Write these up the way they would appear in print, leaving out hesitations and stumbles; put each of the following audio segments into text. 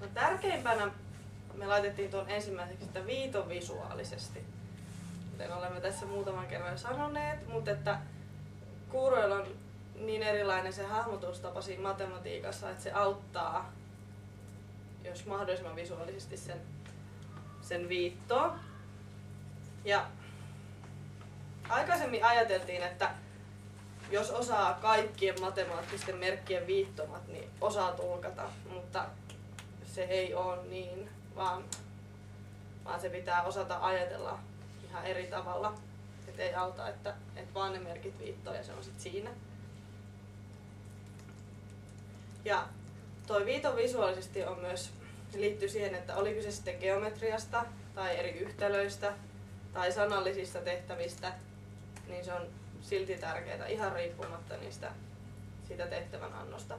No, tärkeimpänä me laitettiin tuon ensimmäiseksi, että viiton visuaalisesti. Kuten olemme tässä muutaman kerran jo sanoneet, mutta että kuuroilla on niin erilainen se hahmotustapa siinä matematiikassa, että se auttaa, jos mahdollisimman visuaalisesti sen viittoon. Ja aikaisemmin ajateltiin, että jos osaa kaikkien matemaattisten merkkien viittomat, niin osaa tulkata, mutta se ei ole niin, vaan se pitää osata ajatella ihan eri tavalla. Et ei auta, että vaan ne merkit viittoo ja se on sit siinä. Ja toi viiton visuaalisesti on myös, liittyy siihen, että oliko se sitten geometriasta tai eri yhtälöistä tai sanallisista tehtävistä, niin se on silti tärkeää ihan riippumatta siitä tehtävän annosta.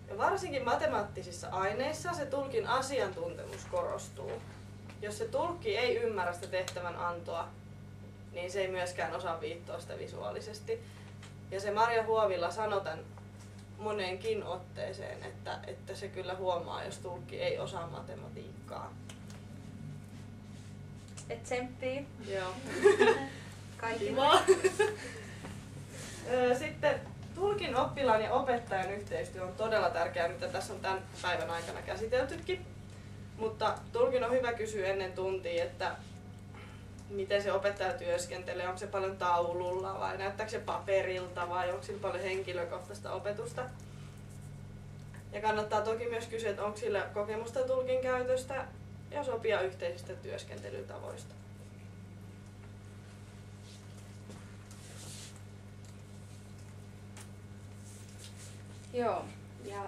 Ja varsinkin matemaattisissa aineissa se tulkin asiantuntemus korostuu. Jos se tulkki ei ymmärrä sitä tehtävän antoa, niin se ei myöskään osaa viittoa sitä visuaalisesti. Ja se Marja Huovila sanoi tämän moneenkin otteeseen, että se kyllä huomaa, jos tulkki ei osaa matematiikkaa. Et tsemppii. Joo. Kaikilla. Sitten tulkin oppilaan ja opettajan yhteistyö on todella tärkeää, mitä tässä on tämän päivän aikana käsiteltykin. Mutta tulkin on hyvä kysyä ennen tuntia, että miten se opettaja työskentelee, onko se paljon taululla vai näyttääkö se paperilta vai onko sillä paljon henkilökohtaista opetusta. Ja kannattaa toki myös kysyä, että onko sillä kokemusta tulkin käytöstä ja sopia yhteisistä työskentelytavoista. Joo. Ja